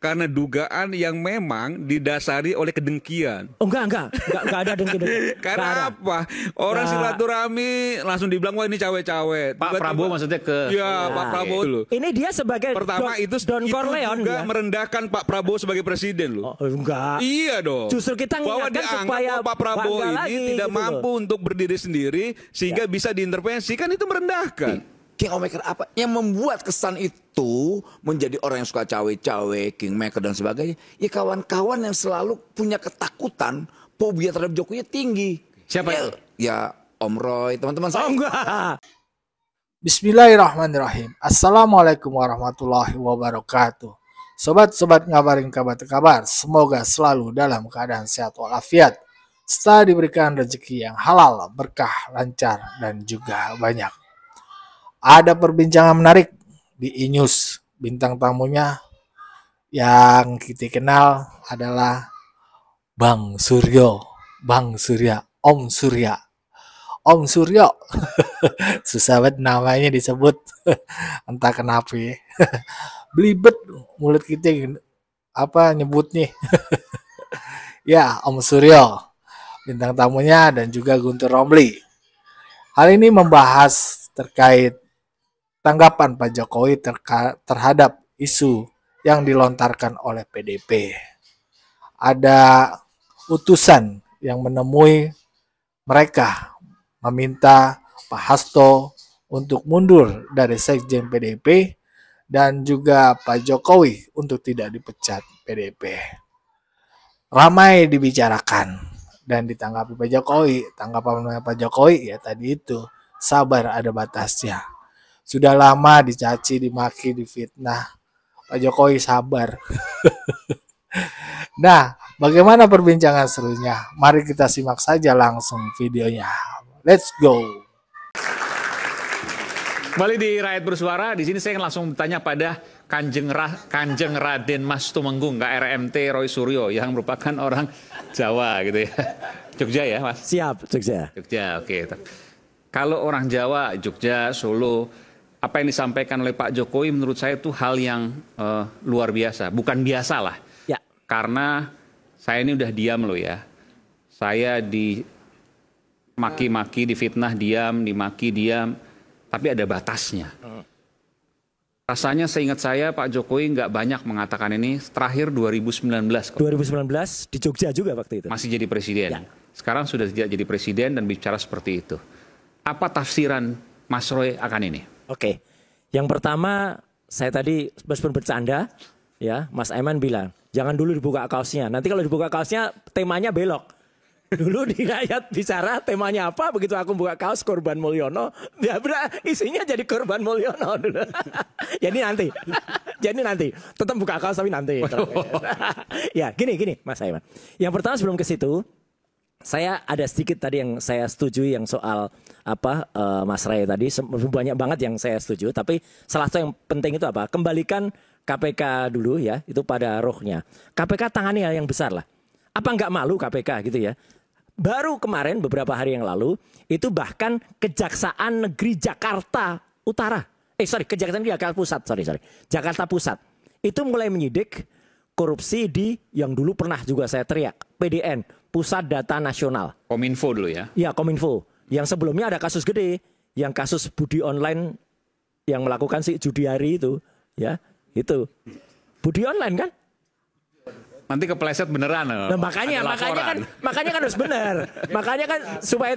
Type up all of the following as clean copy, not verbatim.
karena dugaan yang memang didasari oleh kedengkian. Oh enggak ada dengki. Karena apa? Orang silaturahmi langsung dibilang wah ini cawe-cawe. Pak Prabowo maksudnya ke Pak Prabowo loh. Ini dia sebagai pertama itu Corleone juga merendahkan Pak Prabowo sebagai presiden loh. Oh, enggak. Iya dong. Justru kita bahwa mengingatkan supaya Pak Prabowo ini lagi, tidak gitu mampu untuk berdiri sendiri sehingga bisa diintervensi, kan itu merendahkan. Kingmaker apa yang membuat kesan itu menjadi orang yang suka cawe-cawe, kingmaker dan sebagainya? Ya kawan-kawan yang selalu punya ketakutan, fobia terhadap Jokowi tinggi. Siapa itu? Ya Om Roy, teman-teman saya. Oh enggak. Bismillahirrahmanirrahim. Assalamualaikum warahmatullahi wabarakatuh. Sobat-sobat ngabarin kabar, semoga selalu dalam keadaan sehat walafiat, serta diberikan rezeki yang halal, berkah, lancar, dan juga banyak. Ada perbincangan menarik di E-News. Bintang tamunya yang kita kenal adalah Bang Suryo, Om Suryo. Susah banget namanya disebut. Entah kenapa ya. Belibet mulut kita nyebutnya. Ya, Om Suryo. Bintang tamunya dan juga Guntur Romli. Hal ini membahas terkait tanggapan Pak Jokowi terhadap isu yang dilontarkan oleh PDP. Ada utusan yang menemui mereka meminta Pak Hasto untuk mundur dari Sekjen PDP dan juga Pak Jokowi untuk tidak dipecat PDP. Ramai dibicarakan dan ditanggapi Pak Jokowi. Tanggapan Pak Jokowi ya tadi itu, sabar ada batasnya. Sudah lama dicaci, dimaki, difitnah. Pak Jokowi sabar. Nah, bagaimana perbincangan serunya? Mari kita simak saja langsung videonya. Let's go. Kembali di Rakyat Bersuara. Di sini saya langsung bertanya pada Kanjeng Raden Mas Tumenggung, KRMT Roy Suryo, yang merupakan orang Jawa gitu ya. Jogja ya, Mas? Siap, Jogja. Jogja, oke. Kalau orang Jawa, Jogja, Solo, apa yang disampaikan oleh Pak Jokowi menurut saya itu hal yang luar biasa. Bukan biasa lah. Ya. Karena saya ini udah diam loh ya. Saya dimaki-maki, difitnah diam, dimaki diam. Tapi ada batasnya. Rasanya seingat saya Pak Jokowi nggak banyak mengatakan ini. Terakhir 2019. 2019 di Jogja juga waktu itu. Masih jadi presiden. Ya. Sekarang sudah tidak jadi presiden dan bicara seperti itu. Apa tafsiran Mas Roy akan ini? Oke, yang pertama saya tadi meskipun bercanda, ya Mas Aiman bilang jangan dulu dibuka kaosnya. Nanti kalau dibuka kaosnya temanya belok. Dulu di Rakyat Bicara temanya apa? Begitu aku buka kaos Korban Mulyono, ya isinya jadi Korban Mulyono dulu. Jadi nanti tetap buka kaos tapi nanti. Ya gini Mas Aiman. Yang pertama sebelum ke situ. Saya ada sedikit tadi yang saya setuju yang soal Mas Ray tadi, banyak banget yang saya setuju, tapi salah satu yang penting itu apa? Kembalikan KPK dulu ya, itu pada rohnya. KPK tangani hal yang besar lah. Apa nggak malu KPK gitu ya? Baru kemarin beberapa hari yang lalu itu bahkan Kejaksaan Negeri Jakarta Utara, Kejaksaan Negeri Jakarta Pusat, Jakarta Pusat itu mulai menyidik korupsi di yang dulu pernah juga saya teriak, PDN. Pusat Data Nasional. Kominfo dulu ya? Iya, Kominfo. Yang sebelumnya ada kasus gede, yang kasus Budi Online yang melakukan si Judiari itu, ya, itu. Budi Online kan? Nanti kepleset beneran. Nah, makanya kan harus benar. Makanya kan supaya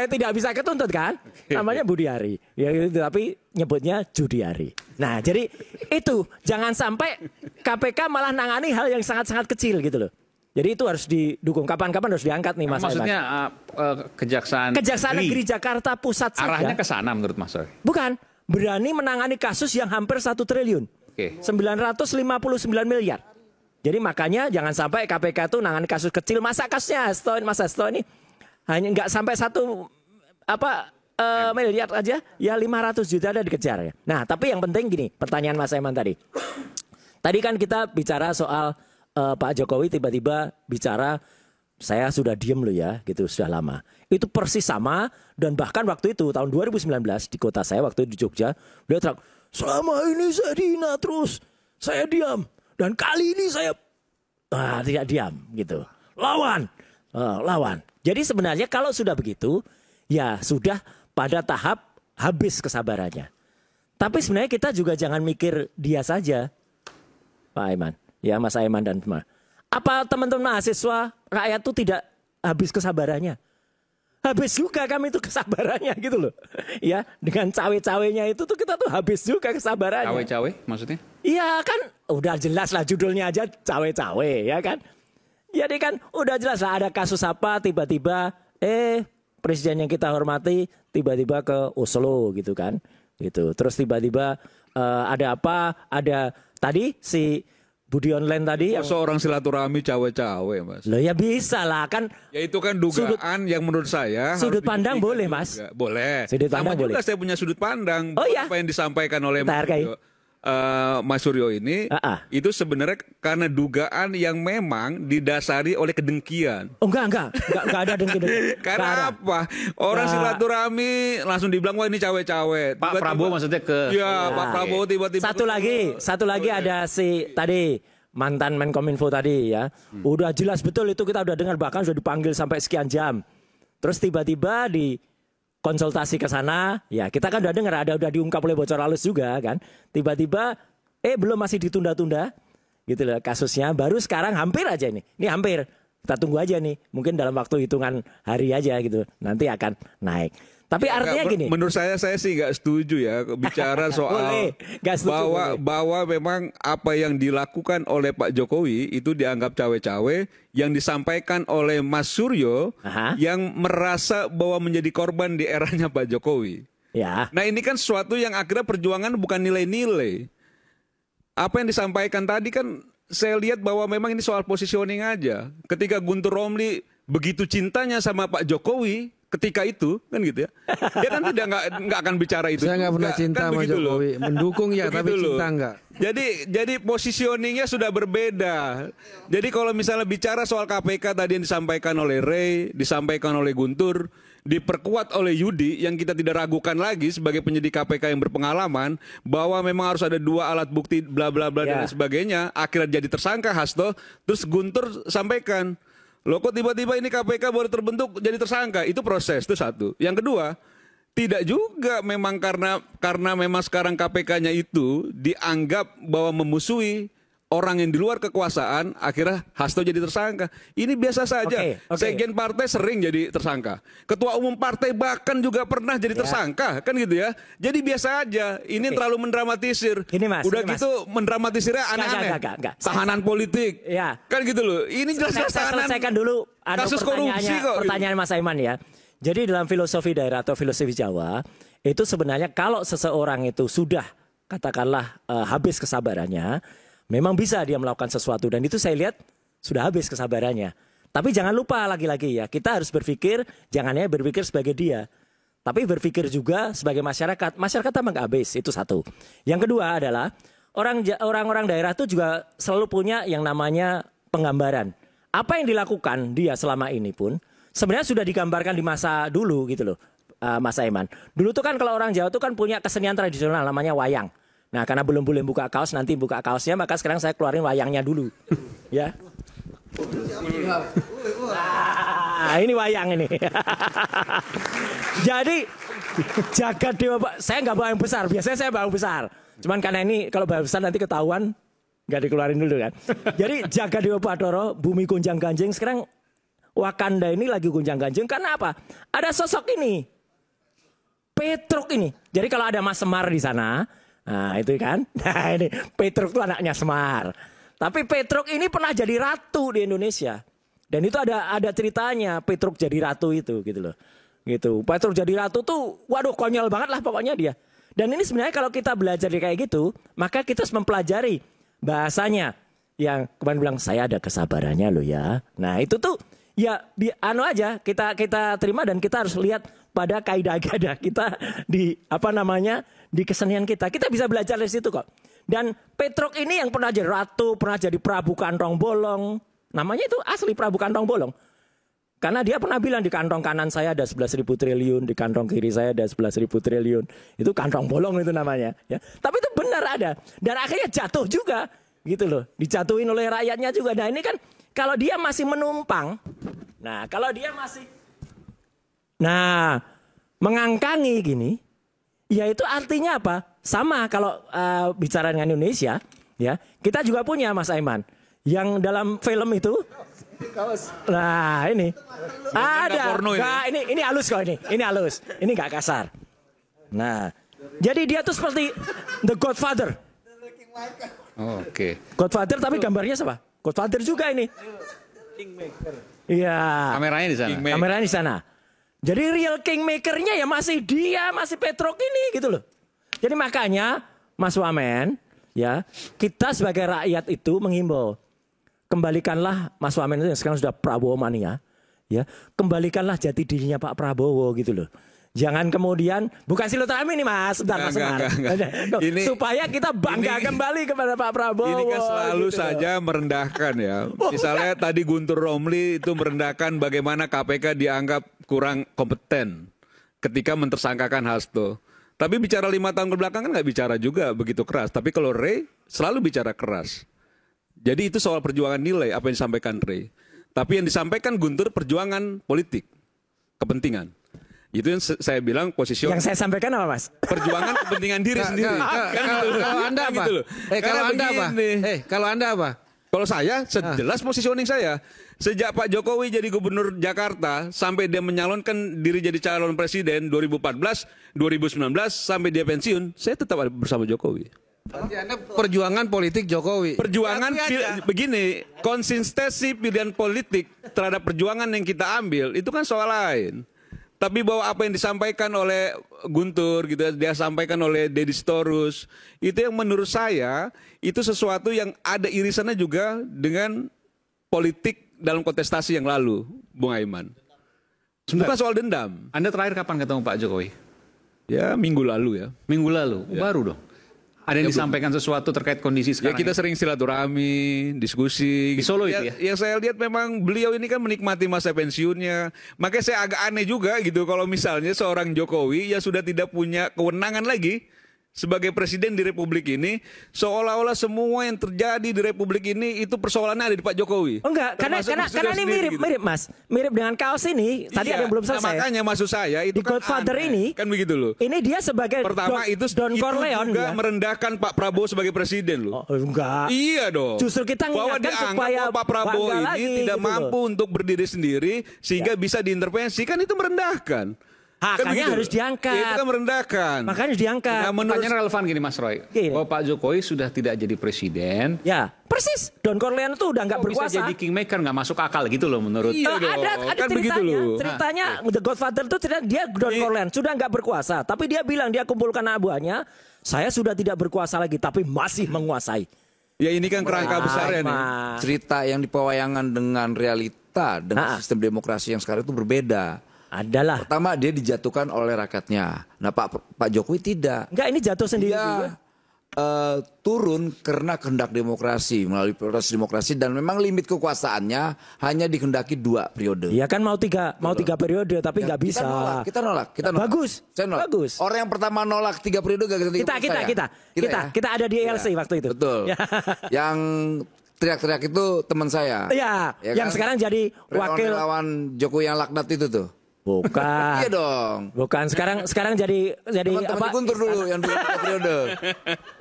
tidak bisa ketuntut kan? Namanya Budiari. Ya tapi nyebutnya Judiari. Nah, jadi itu jangan sampai KPK malah nangani hal yang sangat-sangat kecil gitu loh. Jadi itu harus didukung. Kapan-kapan harus diangkat nih Mas. Maksudnya Kejaksaan Negeri Jakarta Pusat saja. Arahnya ke sana menurut Mas Roy? Bukan. Berani menangani kasus yang hampir 1 triliun. Oke. 959 miliar. Jadi makanya jangan sampai KPK itu nangani kasus kecil. Masa kasusnya Mas Hasto ini hanya nggak sampai 1 miliar aja. Ya 500 juta ada dikejar ya. Nah tapi yang penting gini. Pertanyaan Mas Aiman tadi. Tadi kan kita bicara soal Pak Jokowi tiba-tiba bicara saya sudah diem loh ya gitu sudah lama. Itu persis sama dan bahkan waktu itu tahun 2019 di kota saya waktu di Jogja beliau teriak selama ini saya dihina terus. saya diam. Dan kali ini saya tidak diam gitu. Lawan. Lawan. Jadi sebenarnya kalau sudah begitu, ya sudah pada tahap habis kesabarannya. Tapi sebenarnya kita juga jangan mikir dia saja, Pak Aiman. Ya, Mas Aiman dan teman. Apa teman-teman mahasiswa rakyat itu tidak habis kesabarannya? Habis juga kami itu kesabarannya gitu loh. Ya, dengan cawe-cawenya itu tuh kita tuh habis juga kesabarannya. Cawe-cawe maksudnya? Iya kan, udah jelas lah judulnya aja cawe-cawe ya kan. Jadi kan udah jelas lah ada kasus apa tiba-tiba presiden yang kita hormati tiba-tiba ke Oslo gitu kan. Gitu. Terus tiba-tiba ada apa? Ada tadi si Budi Online tadi yang seorang silaturahmi cawe-cawe, Mas. Loh ya bisa lah kan. Ya itu kan dugaan yang menurut saya sudut pandang boleh, Mas. Juga. Boleh. Sudut pandang sama juga boleh. saya punya sudut pandang. Oh, iya? Apa yang disampaikan oleh Bentar, Mas Suryo ini itu sebenarnya karena dugaan yang memang didasari oleh kedengkian. Oh enggak ada dengki. Karena apa? Orang silaturahmi langsung dibilang wah ini cawe-cawe. Pak Prabowo maksudnya ke Pak Prabowo tiba-tiba Satu lagi ada si tadi mantan Menkominfo tadi ya. Udah jelas betul itu kita udah dengar bahkan sudah dipanggil sampai sekian jam. Terus tiba-tiba di konsultasi ke sana, ya kita kan udah dengar udah diungkap oleh bocor halus juga kan. Tiba-tiba belum masih ditunda-tunda gitu loh kasusnya. Baru sekarang hampir aja ini. Ini hampir. Kita tunggu aja nih. Mungkin dalam waktu hitungan hari aja gitu. Nanti akan naik. Tapi artinya gini. Menurut saya sih nggak setuju ya bicara soal bahwa memang apa yang dilakukan oleh Pak Jokowi itu dianggap cawe-cawe, yang disampaikan oleh Mas Suryo yang merasa bahwa menjadi korban di eranya Pak Jokowi. Ya. Nah ini kan sesuatu yang akhirnya perjuangan bukan nilai-nilai. Apa yang disampaikan tadi kan saya lihat bahwa memang ini soal positioning aja. Ketika Guntur Romli begitu cintanya sama Pak Jokowi ketika itu kan gitu ya, dia kan nggak akan bicara itu. Saya nggak pernah cinta kan sama Jokowi, mendukung ya tapi cinta nggak. Jadi positioningnya sudah berbeda. Jadi kalau misalnya bicara soal KPK tadi yang disampaikan oleh Ray, disampaikan oleh Guntur, diperkuat oleh Yudi yang kita tidak ragukan lagi sebagai penyidik KPK yang berpengalaman bahwa memang harus ada 2 alat bukti bla bla bla dan sebagainya, akhirnya jadi tersangka Hasto, terus Guntur sampaikan, loh kok tiba-tiba ini KPK baru terbentuk jadi tersangka, itu proses, itu satu. Yang kedua, tidak juga memang karena memang sekarang KPK-nya itu dianggap bahwa memusuhi orang yang di luar kekuasaan, akhirnya Hasto jadi tersangka. Ini biasa saja. Sekjen partai sering jadi tersangka. Ketua umum partai bahkan juga pernah jadi tersangka, kan gitu ya. Jadi biasa aja. Ini terlalu mendramatisir. Udah gitu mendramatisirnya aneh-aneh. Tahanan politik. Ya. Kan gitu loh. Ini jelas-jelas tahanan. Saya selesaikan dulu kasus korupsi kok. Pertanyaan Mas Aiman ya. Jadi dalam filosofi daerah atau filosofi Jawa, itu sebenarnya kalau seseorang itu sudah katakanlah habis kesabarannya, memang bisa dia melakukan sesuatu, dan itu saya lihat sudah habis kesabarannya. Tapi jangan lupa lagi-lagi ya, kita harus berpikir, jangannya berpikir sebagai dia, tapi berpikir juga sebagai masyarakat. Masyarakat memang habis, itu satu. Yang kedua adalah orang-orang daerah itu juga selalu punya yang namanya penggambaran. Apa yang dilakukan dia selama ini pun sebenarnya sudah digambarkan di masa dulu gitu loh, Mas Aiman. Dulu tuh kan kalau orang Jawa tuh kan punya kesenian tradisional namanya wayang. Nah, karena belum boleh buka kaos, nanti buka kaosnya, maka sekarang saya keluarin wayangnya dulu. Ya. Nah, ini wayang ini. Jadi, jagat dewa, saya nggak bawa yang besar, biasanya saya bawa besar. Cuman karena ini, kalau bawa besar nanti ketahuan, nggak dikeluarin dulu kan. Jadi, jagat dewa Bathara, bumi gonjang ganjing, sekarang Wakanda ini lagi gonjang ganjing, karena apa? Ada sosok ini, Petruk ini. Jadi kalau ada Mas Semar di sana, nah itu kan, nah ini Petruk itu anaknya Semar. Tapi Petruk ini pernah jadi ratu di Indonesia. Dan itu ada ceritanya Petruk jadi ratu itu gitu loh. Gitu. Petruk jadi ratu tuh waduh konyol banget lah pokoknya dia. Dan ini sebenarnya kalau kita belajar kayak gitu, maka kita harus mempelajari bahasanya. Yang kemarin bilang saya ada kesabarannya loh ya. Nah, itu tuh ya aja kita terima, dan kita harus lihat pada kaidah-kaidah kita di di kesenian kita. Kita bisa belajar dari situ kok. Dan Petruk ini yang pernah jadi ratu, pernah jadi Prabu Kantong Bolong. Namanya itu asli Prabu Kantong Bolong. Karena dia pernah bilang di kantong kanan saya ada 11.000 triliun, di kantong kiri saya ada 11.000 triliun. Itu kantong bolong itu namanya. Ya. Tapi itu benar ada. Dan akhirnya jatuh juga. gitu loh. Dijatuhin oleh rakyatnya juga. Nah ini kan kalau dia masih menumpang, nah kalau dia masih, nah mengangkangi gini, ya itu artinya apa? Sama kalau bicara dengan Indonesia, ya kita juga punya Mas Aiman, yang dalam film itu. Nah ini ada, nggak, ini halus kok ini halus, ini nggak kasar. Nah, jadi dia tuh seperti The Godfather. Oh, oke. Godfather tapi gambarnya siapa? Godfather juga ini. Iya. Kameranya di sana. Kameranya di sana. Jadi real kingmakernya ya masih dia, masih Petrok ini gitu loh. Jadi makanya Mas Wamen, ya kita sebagai rakyat itu menghimbau. Kembalikanlah Mas Wamen itu yang sekarang sudah Prabowo mania, ya kembalikanlah jati dirinya Pak Prabowo gitu loh. Jangan kemudian bukan silaturahmi nih Mas, bentar Mas Umar. Supaya kita bangga kembali kepada Pak Prabowo. Ini kan selalu gitu saja merendahkan ya. Misalnya tadi Guntur Romli itu merendahkan bagaimana KPK dianggap kurang kompeten ketika mentersangkakan Hasto. Tapi bicara 5 tahun kebelakang kan nggak bicara juga begitu keras. Tapi kalau Ray selalu bicara keras. Jadi itu soal perjuangan nilai apa yang disampaikan Ray. Tapi yang disampaikan Guntur perjuangan politik, kepentingan. Itu yang saya bilang posisi. Yang saya sampaikan apa Mas? Perjuangan kepentingan diri sendiri. Kalau Anda apa? Kalau Anda apa? Kalau saya, jelas positioning saya. Sejak Pak Jokowi jadi gubernur Jakarta, sampai dia menyalonkan diri jadi calon presiden 2014, 2019, sampai dia pensiun, saya tetap ada bersama Jokowi. Berarti Anda perjuangan politik Jokowi. Perjuangan begini, konsistensi pilihan politik terhadap perjuangan yang kita ambil, itu kan soal lain. Tapi bahwa apa yang disampaikan oleh Guntur gitu, dia sampaikan oleh Deddy Sitorus, itu yang menurut saya itu sesuatu yang ada irisannya juga dengan politik dalam kontestasi yang lalu, Bung Aiman. Bukan soal dendam. Anda terakhir kapan ketemu Pak Jokowi? Ya minggu lalu ya. Minggu lalu, baru dong. Ada yang disampaikan sesuatu terkait kondisi sekarang? Ya kita sering silaturahmi, diskusi. Di Solo itu ya? Yang saya lihat memang beliau ini kan menikmati masa pensiunnya. Makanya saya agak aneh juga gitu kalau misalnya seorang Jokowi yang sudah tidak punya kewenangan lagi sebagai presiden di Republik ini, seolah-olah semua yang terjadi di Republik ini itu persoalannya ada di Pak Jokowi. Oh enggak, karena ini mirip gitu. Mas. Mirip dengan kaos ini. Tadi ada yang belum selesai. Nah, makanya maksud saya itu di kan Godfather aneh. ini. Kan begitu loh. Ini dia sebagai pertama itu Don Corleone juga dia merendahkan Pak Prabowo sebagai presiden loh. Oh, enggak. Iya dong. Justru kita bahwa mengingatkan supaya Pak Prabowo ini lagi, tidak gitu mampu loh. untuk berdiri sendiri sehingga bisa diintervensi, kan itu merendahkan. Makanya harus diangkat. Itu kan merendahkan. Makanya harus diangkat. Nah, menurut pertanyaan relevan gini Mas Roy. Gini. Bahwa Pak Jokowi sudah tidak jadi presiden. Ya, persis. Don Corleone itu udah nggak berkuasa. Bisa jadi kingmaker, nggak masuk akal gitu loh menurut. Iya dong. Ada Kan ceritanya. begitu loh. Ceritanya The Godfather itu cerita dia Don Corleone sudah nggak berkuasa, tapi dia bilang dia kumpulkan anak buahnya, saya sudah tidak berkuasa lagi, tapi masih menguasai. Ya ini kan kerangka besarnya nih. Cerita yang dipewayangan dengan realita dengan sistem demokrasi yang sekarang itu berbeda. Adalah. Pertama dia dijatuhkan oleh rakyatnya. Nah Pak Jokowi tidak. Enggak, ini jatuh sendiri Dia juga. turun karena kehendak demokrasi melalui proses demokrasi dan memang limit kekuasaannya hanya dikehendaki 2 periode. Iya kan mau tiga periode tapi nggak bisa. Kita nolak. Bagus. Saya nolak. Bagus. Orang yang pertama nolak 3 periode gak Kita ada di LC waktu itu. Betul. Ya. Yang teriak-teriak itu teman saya. Iya, Ya yang kan? sekarang jadi wakil lawan Jokowi yang laknat itu tuh. Bukan. Iya dong. Bukan, sekarang jadi Teman-teman apa? di Guntur dulu yang dulu 3 periode.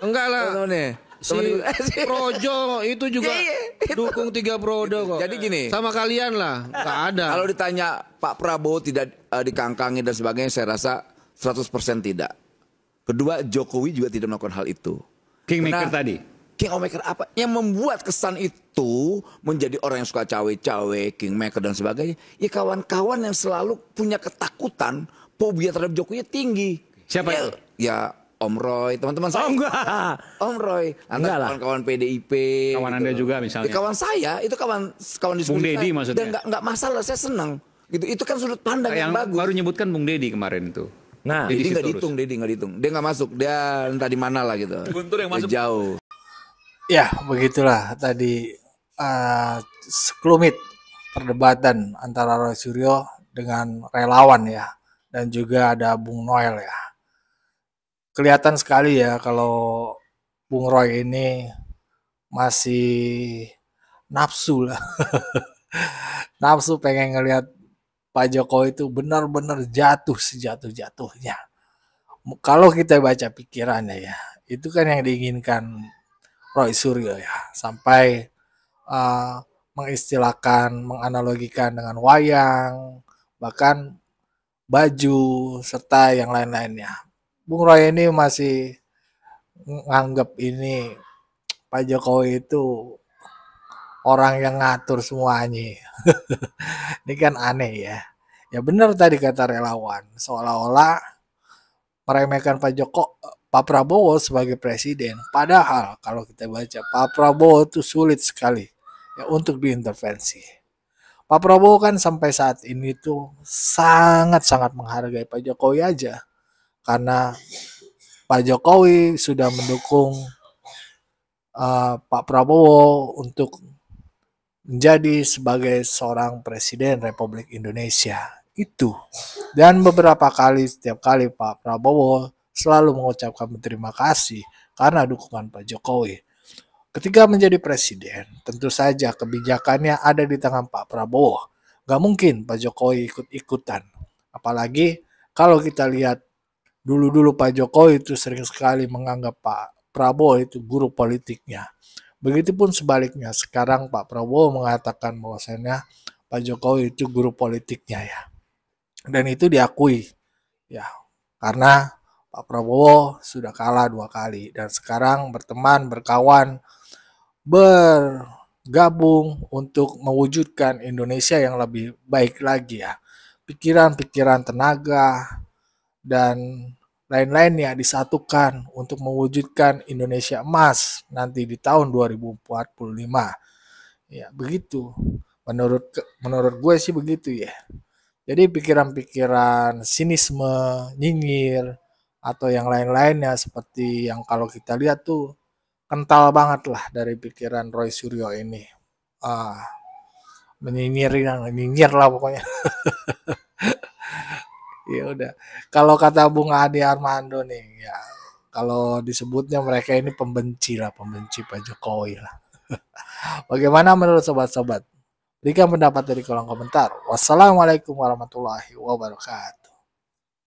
Enggak lah. Teman-temannya. Si Projo itu juga dukung 3 periode kok. Jadi gini. Sama kalian lah, nggak ada. Kalau ditanya Pak Prabowo tidak dikangkangi dan sebagainya, saya rasa 100% tidak. Kedua, Jokowi juga tidak melakukan hal itu. Kingmaker Karena- tadi. Kingmaker apa? Yang membuat kesan itu menjadi orang yang suka cawe-cawe, kingmaker dan sebagainya. Ya kawan-kawan yang selalu punya ketakutan, fobia terhadap Jokowi tinggi. Siapa itu? Ya Om Roy, teman-teman saya. Oh enggak. Om Roy, Enggak lah. kawan-kawan PDIP. Kawan Anda juga misalnya. Ya, kawan saya, itu kawan diskusi Bung Deddy saya. maksudnya. Dan nggak masalah, saya senang. Gitu. Itu kan sudut pandang yang Yang bagus. baru nyebutkan Bung Deddy kemarin itu. Nah, Deddy Deddy nggak Sitorus. dihitung, Deddy nggak dihitung. Dia nggak masuk, dia entah di mana lah gitu. Guntur yang masuk. Dia jauh. Ya, begitulah tadi sekelumit perdebatan antara Roy Suryo dengan relawan ya. Dan juga ada Bung Noel ya. Kelihatan sekali ya kalau Bung Roy ini masih nafsu lah. Nafsu pengen ngelihat Pak Jokowi itu benar-benar jatuh sejatuh-jatuhnya. Kalau kita baca pikirannya ya, itu kan yang diinginkan Roy Suryo ya, sampai mengistilahkan, menganalogikan dengan wayang, bahkan baju serta yang lain-lainnya. Bung Roy ini masih nganggap ini Pak Jokowi itu orang yang ngatur semuanya. Ini kan aneh ya. Ya benar tadi kata relawan, seolah-olah meremehkan Pak Prabowo sebagai presiden. Padahal kalau kita baca, Pak Prabowo itu sulit sekali ya untuk diintervensi. Pak Prabowo kan sampai saat ini tuh sangat-sangat menghargai Pak Jokowi aja. Karena Pak Jokowi sudah mendukung Pak Prabowo untuk menjadi sebagai seorang presiden Republik Indonesia itu. Dan beberapa kali, setiap kali Pak Prabowo selalu mengucapkan terima kasih karena dukungan Pak Jokowi. Ketika menjadi presiden, tentu saja kebijakannya ada di tangan Pak Prabowo. Gak mungkin Pak Jokowi ikut-ikutan. Apalagi kalau kita lihat dulu-dulu Pak Jokowi itu sering sekali menganggap Pak Prabowo itu guru politiknya. Begitupun sebaliknya, sekarang Pak Prabowo mengatakan bahwasannya Pak Jokowi itu guru politiknya ya. Dan itu diakui ya, karena Pak Prabowo sudah kalah 2 kali dan sekarang berteman, berkawan, bergabung untuk mewujudkan Indonesia yang lebih baik lagi ya. Pikiran-pikiran, tenaga, dan lain-lainnya disatukan untuk mewujudkan Indonesia emas nanti di tahun 2045. Ya, begitu. Menurut gue sih begitu ya. Jadi pikiran-pikiran sinisme, nyinyir, atau yang lain-lainnya seperti yang kalau kita lihat tuh kental banget lah dari pikiran Roy Suryo ini. Menyinyir lah pokoknya. Ya udah. Kalau kata Bung Adi Armando nih, ya kalau disebutnya mereka ini pembenci Pak Jokowi lah. Bagaimana menurut sobat-sobat? Berikan pendapat dari kolom komentar. Wassalamualaikum warahmatullahi wabarakatuh.